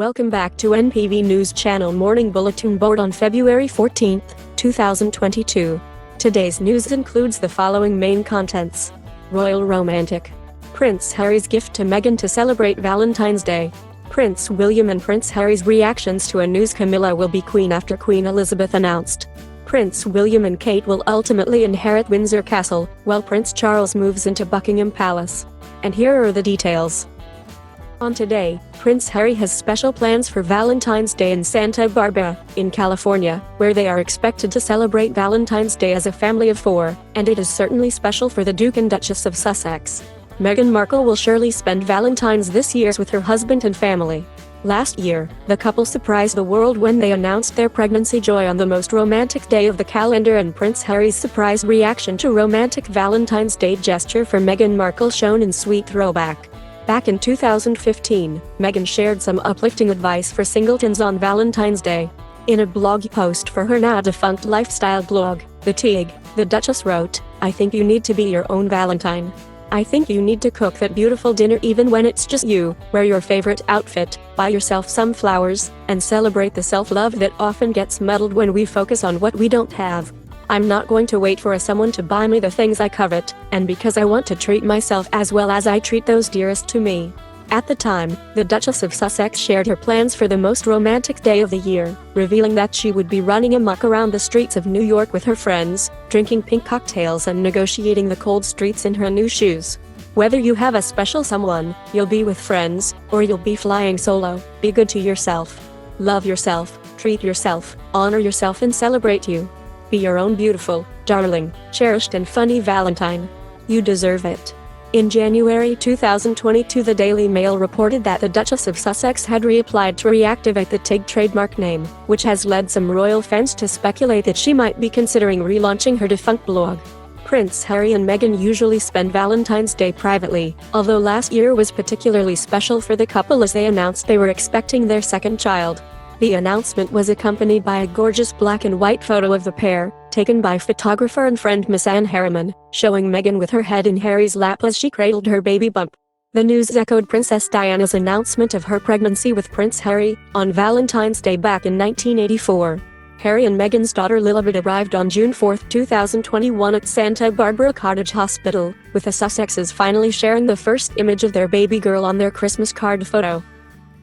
Welcome back to NPV News Channel Morning Bulletin Board on February 14, 2022. Today's news includes the following main contents. Royal Romantic. Prince Harry's gift to Meghan to celebrate Valentine's Day. Prince William and Prince Harry's reactions to a news Camilla will be Queen after Queen Elizabeth announced. Prince William and Kate will ultimately inherit Windsor Castle, while Prince Charles moves into Buckingham Palace. And here are the details. On today, Prince Harry has special plans for Valentine's Day in Santa Barbara, in California, where they are expected to celebrate Valentine's Day as a family of four, and it is certainly special for the Duke and Duchess of Sussex. Meghan Markle will surely spend Valentine's this year with her husband and family. Last year, the couple surprised the world when they announced their pregnancy joy on the most romantic day of the calendar, and Prince Harry's surprise reaction to romantic Valentine's Day gesture for Meghan Markle shown in sweet throwback. Back in 2015, Meghan shared some uplifting advice for singletons on Valentine's Day. In a blog post for her now-defunct lifestyle blog, The Tig, the Duchess wrote, "I think you need to be your own Valentine. I think you need to cook that beautiful dinner even when it's just you, wear your favorite outfit, buy yourself some flowers, and celebrate the self-love that often gets muddled when we focus on what we don't have. I'm not going to wait for someone to buy me the things I covet, and because I want to treat myself as well as I treat those dearest to me." At the time, the Duchess of Sussex shared her plans for the most romantic day of the year, revealing that she would be running amok around the streets of New York with her friends, drinking pink cocktails and negotiating the cold streets in her new shoes. Whether you have a special someone, you'll be with friends, or you'll be flying solo, be good to yourself. Love yourself, treat yourself, honor yourself and celebrate you. Be your own beautiful, darling, cherished and funny Valentine. You deserve it. In January 2022, the Daily Mail reported that the Duchess of Sussex had reapplied to reactivate the Tig trademark name, which has led some royal fans to speculate that she might be considering relaunching her defunct blog. Prince Harry and Meghan usually spend Valentine's Day privately, although last year was particularly special for the couple as they announced they were expecting their second child. The announcement was accompanied by a gorgeous black and white photo of the pair, taken by photographer and friend Miss Anne Harriman, showing Meghan with her head in Harry's lap as she cradled her baby bump. The news echoed Princess Diana's announcement of her pregnancy with Prince Harry, on Valentine's Day back in 1984. Harry and Meghan's daughter Lilibet arrived on June 4, 2021 at Santa Barbara Cottage Hospital, with the Sussexes finally sharing the first image of their baby girl on their Christmas card photo.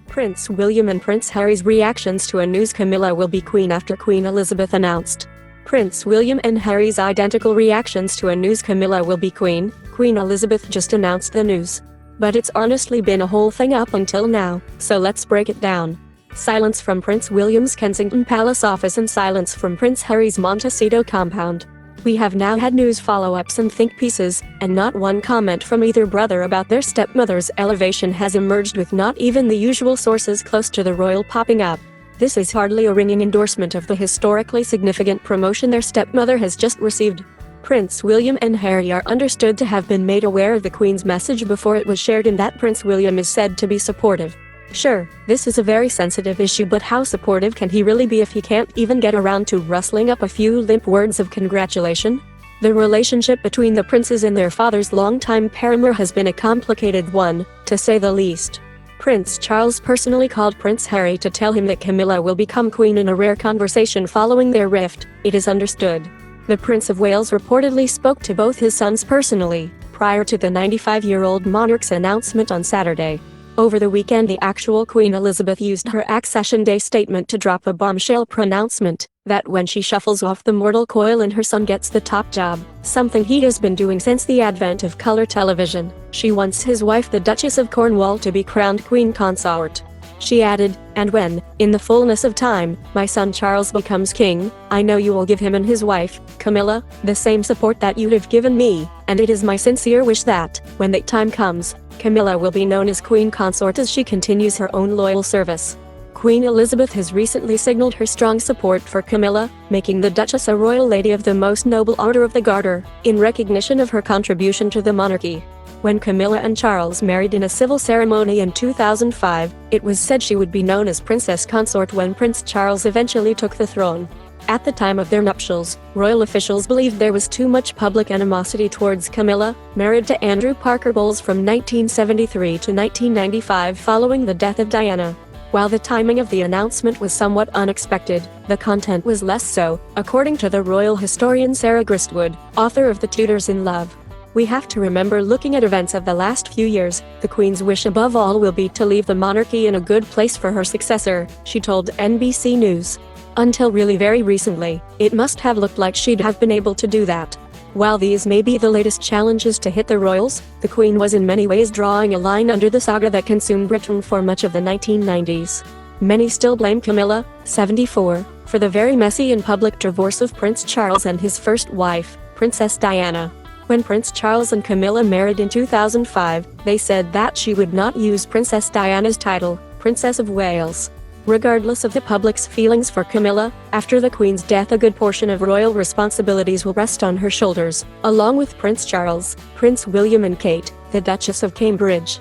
Prince William and Prince Harry's reactions to a news Camilla will be Queen after Queen Elizabeth announced. Prince William and Harry's identical reactions to a news Camilla will be Queen. Queen Elizabeth just announced the news. But it's honestly been a whole thing up until now, so let's break it down. Silence from Prince William's Kensington Palace office and silence from Prince Harry's Montecito compound. We have now had news follow-ups and think pieces, and not one comment from either brother about their stepmother's elevation has emerged, with not even the usual sources close to the royal popping up. This is hardly a ringing endorsement of the historically significant promotion their stepmother has just received. Prince William and Harry are understood to have been made aware of the Queen's message before it was shared, in that Prince William is said to be supportive. Sure, this is a very sensitive issue, but how supportive can he really be if he can't even get around to rustling up a few limp words of congratulation? The relationship between the princes and their father's longtime paramour has been a complicated one, to say the least. Prince Charles personally called Prince Harry to tell him that Camilla will become queen in a rare conversation following their rift, it is understood. The Prince of Wales reportedly spoke to both his sons personally, prior to the 95-year-old monarch's announcement on Saturday. Over the weekend, the actual Queen Elizabeth used her Accession Day statement to drop a bombshell pronouncement, that when she shuffles off the mortal coil and her son gets the top job, something he has been doing since the advent of colour television, she wants his wife the Duchess of Cornwall to be crowned Queen Consort. She added, "And when, in the fullness of time, my son Charles becomes king, I know you will give him and his wife, Camilla, the same support that you have given me, and it is my sincere wish that, when that time comes, Camilla will be known as Queen Consort as she continues her own loyal service." Queen Elizabeth has recently signaled her strong support for Camilla, making the Duchess a Royal Lady of the Most Noble Order of the Garter, in recognition of her contribution to the monarchy. When Camilla and Charles married in a civil ceremony in 2005, it was said she would be known as Princess Consort when Prince Charles eventually took the throne. At the time of their nuptials, royal officials believed there was too much public animosity towards Camilla, married to Andrew Parker Bowles from 1973 to 1995 following the death of Diana. While the timing of the announcement was somewhat unexpected, the content was less so, according to the royal historian Sarah Gristwood, author of The Tudors in Love. We have to remember, looking at events of the last few years, the Queen's wish above all will be to leave the monarchy in a good place for her successor, she told NBC News. Until really very recently, it must have looked like she'd have been able to do that. While these may be the latest challenges to hit the royals, the Queen was in many ways drawing a line under the saga that consumed Britain for much of the 1990s. Many still blame Camilla, 74, for the very messy and public divorce of Prince Charles and his first wife, Princess Diana. When Prince Charles and Camilla married in 2005, they said that she would not use Princess Diana's title, Princess of Wales. Regardless of the public's feelings for Camilla, after the Queen's death a good portion of royal responsibilities will rest on her shoulders, along with Prince Charles, Prince William and Kate, the Duchess of Cambridge.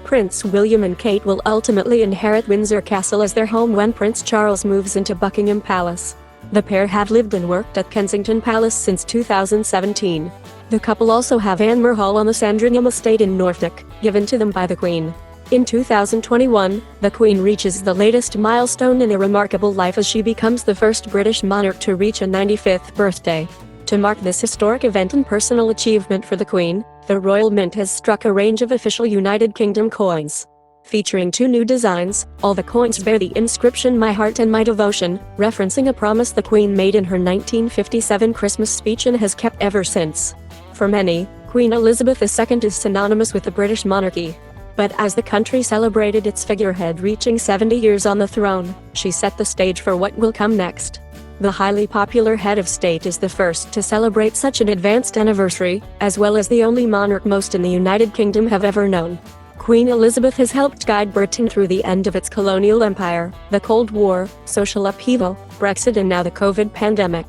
Prince William and Kate will ultimately inherit Windsor Castle as their home when Prince Charles moves into Buckingham Palace. The pair have lived and worked at Kensington Palace since 2017. The couple also have Anmore Hall on the Sandringham estate in Norfolk, given to them by the Queen. In 2021, the Queen reaches the latest milestone in a remarkable life as she becomes the first British monarch to reach a 95th birthday. To mark this historic event and personal achievement for the Queen, the Royal Mint has struck a range of official United Kingdom coins. Featuring 2 new designs, all the coins bear the inscription "My Heart and My Devotion," referencing a promise the Queen made in her 1957 Christmas speech and has kept ever since. For many, Queen Elizabeth II is synonymous with the British monarchy. But as the country celebrated its figurehead reaching 70 years on the throne, she set the stage for what will come next. The highly popular head of state is the first to celebrate such an advanced anniversary, as well as the only monarch most in the United Kingdom have ever known. Queen Elizabeth has helped guide Britain through the end of its colonial empire, the Cold War, social upheaval, Brexit and now the COVID pandemic.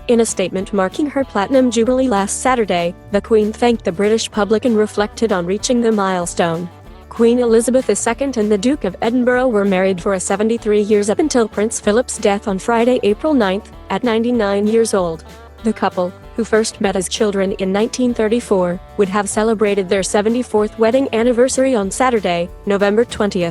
In a statement marking her Platinum Jubilee last Saturday, the Queen thanked the British public and reflected on reaching the milestone. Queen Elizabeth II and the Duke of Edinburgh were married for 73 years up until Prince Philip's death on Friday, April 9, at 99 years old. The couple, who first met as children in 1934, would have celebrated their 74th wedding anniversary on Saturday, November 20.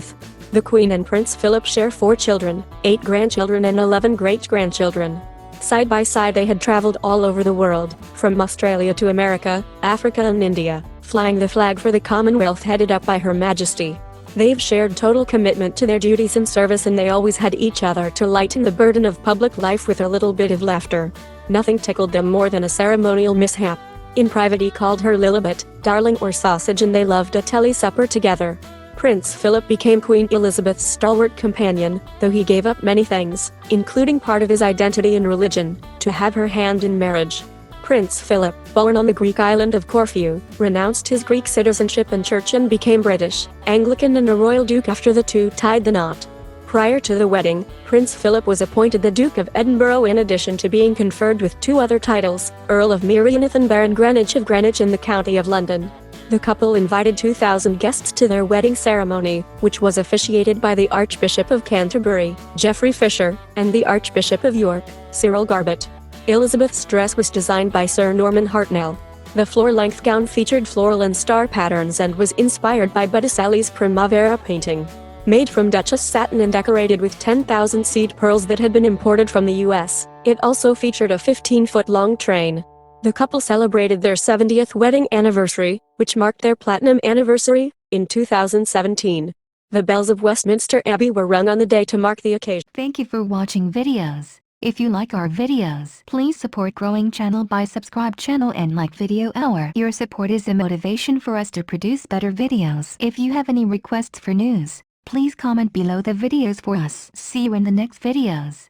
The Queen and Prince Philip share 4 children, 8 grandchildren and 11 great-grandchildren. Side by side they had traveled all over the world, from Australia to America, Africa and India, flying the flag for the Commonwealth headed up by Her Majesty. They've shared total commitment to their duties and service, and they always had each other to lighten the burden of public life with a little bit of laughter. Nothing tickled them more than a ceremonial mishap. In private he called her Lilibet, darling or sausage, and they loved a telly supper together. Prince Philip became Queen Elizabeth's stalwart companion, though he gave up many things, including part of his identity and religion, to have her hand in marriage. Prince Philip, born on the Greek island of Corfu, renounced his Greek citizenship and church and became British, Anglican and a royal duke after the two tied the knot. Prior to the wedding, Prince Philip was appointed the Duke of Edinburgh in addition to being conferred with 2 other titles, Earl of Merioneth and Baron Greenwich of Greenwich in the County of London. The couple invited 2,000 guests to their wedding ceremony, which was officiated by the Archbishop of Canterbury, Geoffrey Fisher, and the Archbishop of York, Cyril Garbett. Elizabeth's dress was designed by Sir Norman Hartnell. The floor-length gown featured floral and star patterns and was inspired by Botticelli's Primavera painting. Made from Duchess satin and decorated with 10,000 seed pearls that had been imported from the US, it also featured a 15-foot-long train. The couple celebrated their 70th wedding anniversary, which marked their platinum anniversary, in 2017. The bells of Westminster Abbey were rung on the day to mark the occasion. Thank you for watching videos. If you like our videos, please support growing channel by subscribe channel and like video hour. Your support is a motivation for us to produce better videos. If you have any requests for news, please comment below the videos for us. See you in the next videos.